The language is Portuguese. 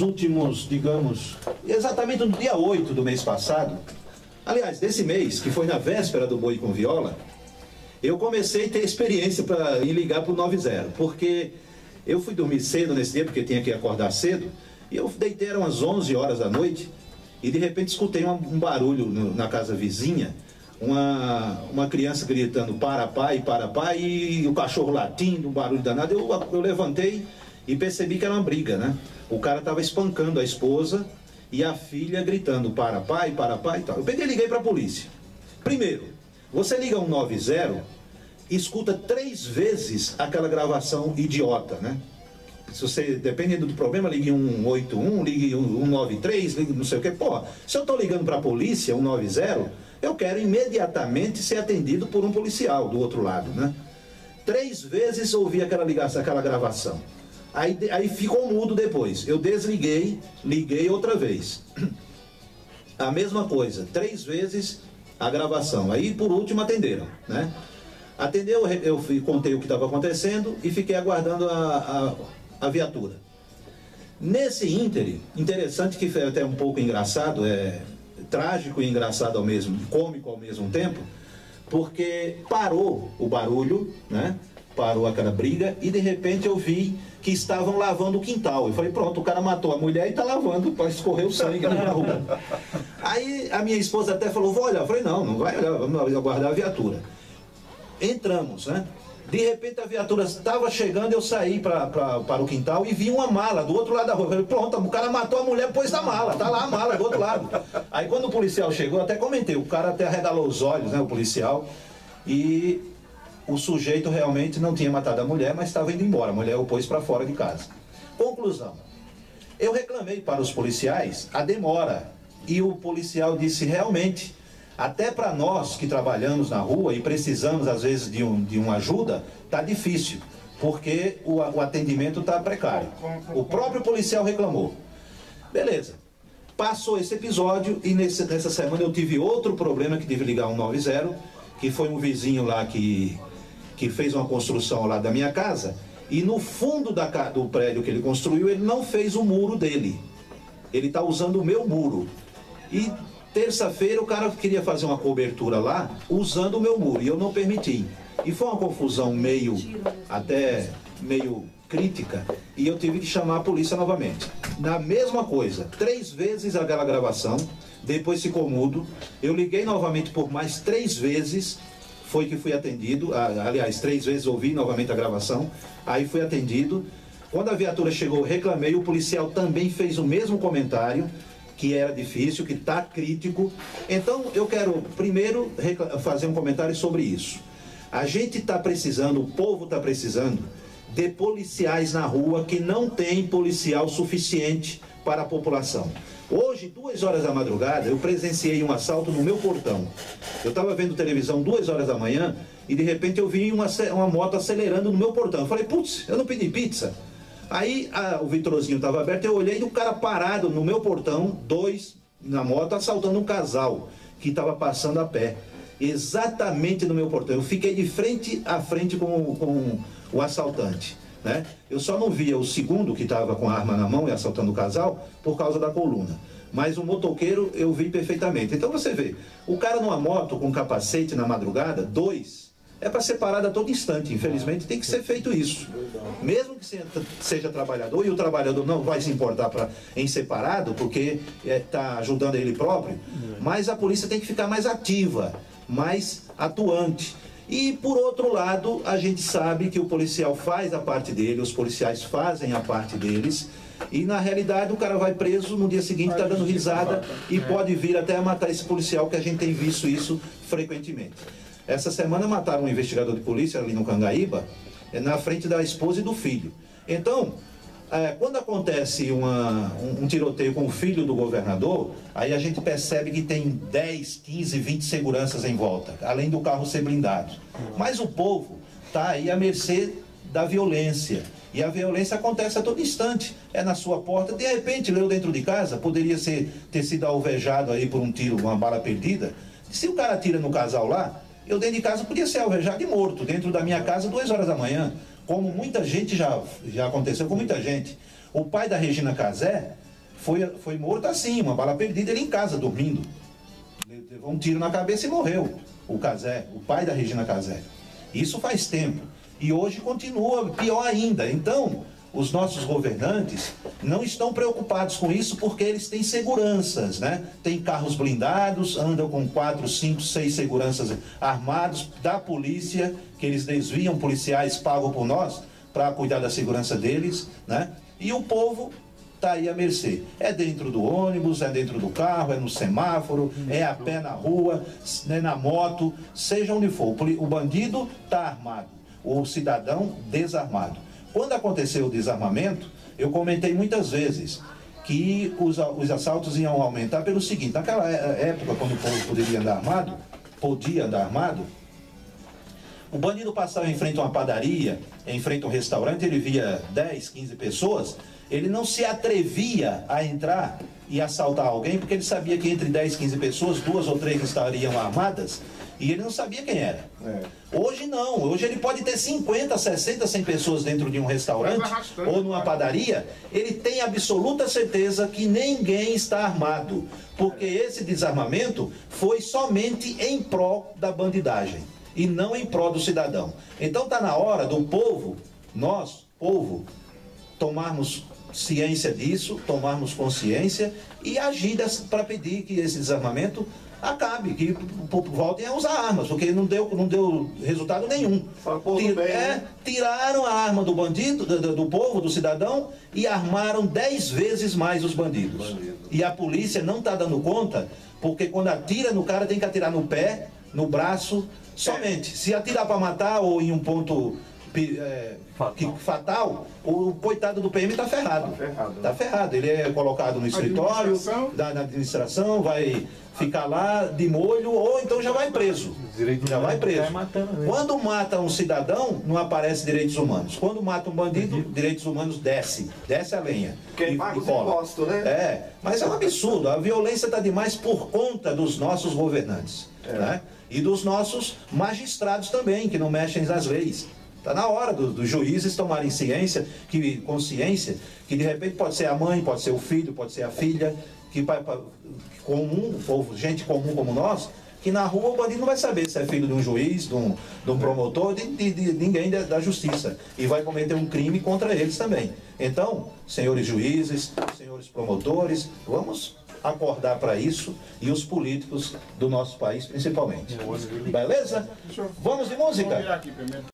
últimos, digamos, exatamente no dia 8 do mês passado, aliás, desse mês, que foi na véspera do Boi com Viola, eu comecei a ter experiência para ir ligar para o 90, porque eu fui dormir cedo nesse dia, porque tinha que acordar cedo, e eu deitei, eram umas 11 horas da noite, e de repente escutei um barulho na casa vizinha, uma criança gritando para pai, e o cachorro latindo, um barulho danado. Eu levantei e percebi que era uma briga, né? O cara estava espancando a esposa e a filha gritando para pai e tal. Eu peguei e liguei para a polícia. Primeiro, você liga 190, escuta 3 vezes aquela gravação idiota, né? Se você, dependendo do problema, ligue 181, ligue 193, ligue não sei o que. Pô, se eu estou ligando para a polícia, 190, eu quero imediatamente ser atendido por um policial do outro lado, né? 3 vezes ouvi aquela ligação, aquela gravação. Aí ficou mudo depois. Eu desliguei, liguei outra vez. A mesma coisa, 3 vezes a gravação. Aí, por último, atenderam, né? Atendeu, eu contei o que estava acontecendo e fiquei aguardando a viatura. Nesse ínterim, interessante que foi até um pouco engraçado, trágico e engraçado ao mesmo, cômico ao mesmo tempo, porque parou o barulho, né? Parou aquela briga e de repente eu vi que estavam lavando o quintal. Eu falei, pronto, o cara matou a mulher e está lavando para escorrer o sangue na rua. Aí a minha esposa até falou, vou olhar. Eu falei, não vai olhar, vamos aguardar a viatura. Entramos, né? De repente a viatura estava chegando, eu saí para o quintal e vi uma mala do outro lado da rua. Eu falei, pronto, o cara matou a mulher, pôs na mala, tá lá a mala do outro lado. Aí quando o policial chegou, eu até comentei, o cara até arregalou os olhos, né, o policial, e o sujeito realmente não tinha matado a mulher, mas estava indo embora, a mulher o pôs para fora de casa. Conclusão, eu reclamei para os policiais a demora, e o policial disse, realmente, até para nós que trabalhamos na rua e precisamos às vezes de uma ajuda, está difícil, porque o atendimento está precário. O próprio policial reclamou. Beleza. Passou esse episódio e nessa semana eu tive outro problema que tive que ligar 190, que foi um vizinho lá que fez uma construção lá da minha casa, e no fundo do prédio que ele construiu, ele não fez o muro dele. Ele está usando o meu muro. E terça-feira o cara queria fazer uma cobertura lá, usando o meu muro, e eu não permiti. E foi uma confusão meio crítica, e eu tive que chamar a polícia novamente. Na mesma coisa, 3 vezes aquela gravação, depois ficou mudo, eu liguei novamente por mais 3 vezes, foi que fui atendido, aliás, 3 vezes ouvi novamente a gravação, aí fui atendido. Quando a viatura chegou, reclamei, o policial também fez o mesmo comentário, que era difícil, que está crítico. Então, eu quero primeiro fazer um comentário sobre isso. A gente está precisando, o povo está precisando de policiais na rua, que não tem policial suficiente para a população. Hoje, 2 horas da madrugada, eu presenciei um assalto no meu portão. Eu estava vendo televisão 2 horas da manhã e de repente eu vi uma moto acelerando no meu portão. Eu falei, putz, eu não pedi pizza? Aí o vitrozinho estava aberto, eu olhei e o cara parado no meu portão, 2 na moto, assaltando um casal que estava passando a pé. Exatamente no meu portão. Eu fiquei de frente a frente com o assaltante, né? Eu só não via o segundo que estava com a arma na mão e assaltando o casal por causa da coluna. Mas o motoqueiro eu vi perfeitamente. Então você vê, o cara numa moto com capacete na madrugada, 2, é para ser parado a todo instante. Infelizmente tem que ser feito isso. Mesmo que seja trabalhador, e o trabalhador não vai se importar em ser parado, porque está ajudando ele próprio, mas a polícia tem que ficar mais ativa, mais atuante. E por outro lado, a gente sabe que o policial faz a parte dele, os policiais fazem a parte deles, e na realidade o cara vai preso, no dia seguinte está dando risada e pode vir até a matar esse policial, que a gente tem visto isso frequentemente. Essa semana mataram um investigador de polícia ali no Cangaíba, na frente da esposa e do filho. Então, quando acontece um tiroteio com o filho do governador, aí a gente percebe que tem 10, 15, 20 seguranças em volta, além do carro ser blindado. Mas o povo está aí à mercê da violência. E a violência acontece a todo instante. É na sua porta, de repente, eu dentro de casa, poderia ter sido alvejado aí por um tiro, uma bala perdida. Se o cara atira no casal lá, eu dentro de casa podia ser alvejado e morto, dentro da minha casa, 2 horas da manhã. Como muita gente já aconteceu com muita gente. O pai da Regina Casé foi morto assim, uma bala perdida, ele em casa, dormindo. Levou um tiro na cabeça e morreu. O Cazé, o pai da Regina Cazé. Isso faz tempo. E hoje continua pior ainda. Então, os nossos governantes não estão preocupados com isso porque eles têm seguranças, né? Tem carros blindados, andam com 4, 5, 6 seguranças armados da polícia, que eles desviam, policiais pagam por nós para cuidar da segurança deles, né? E o povo está aí à mercê. É dentro do ônibus, é dentro do carro, é no semáforo, é a pé na rua, é na moto, seja onde for. O bandido está armado, o cidadão desarmado. Quando aconteceu o desarmamento, eu comentei muitas vezes que os assaltos iam aumentar pelo seguinte: naquela época, quando o povo podia andar armado, o bandido passava em frente a uma padaria, em frente a um restaurante, ele via 10, 15 pessoas, ele não se atrevia a entrar e assaltar alguém, porque ele sabia que entre 10, 15 pessoas, 2 ou 3 estariam armadas, e ele não sabia quem era. Hoje não, hoje ele pode ter 50, 60, 100 pessoas dentro de um restaurante ou numa padaria, ele tem absoluta certeza que ninguém está armado, porque esse desarmamento foi somente em prol da bandidagem e não em prol do cidadão. Então está na hora do povo, nós, povo, tomarmos ciência disso, tomarmos consciência e agir para pedir que esse desarmamento acabe, que voltem a usar armas, porque não deu resultado nenhum. Tiraram a arma do bandido, do povo, do cidadão, e armaram 10 vezes mais os bandidos. E a polícia não está dando conta, porque quando atira no cara tem que atirar no pé, no braço, somente. Se atirar para matar ou em um ponto fatal, o coitado do PM está ferrado. Está ferrado. Ele é colocado no escritório da administração, vai ficar lá de molho, ou então já vai preso. Já vai preso. Quando mata um cidadão, não aparece direitos humanos. Quando mata um bandido, direitos humanos desce a lenha. Quem paga os impostos, né? Mas é um absurdo. A violência está demais por conta dos nossos governantes, né? E dos nossos magistrados também, que não mexem nas leis. Está na hora dos juízes tomarem consciência, que de repente pode ser a mãe, pode ser o filho, pode ser a filha, gente comum como nós, que na rua o bandido não vai saber se é filho de um juiz, de um promotor, de ninguém da justiça. E vai cometer um crime contra eles também. Então, senhores juízes, senhores promotores, vamos acordar para isso, e os políticos do nosso país principalmente. Beleza? Vamos de música?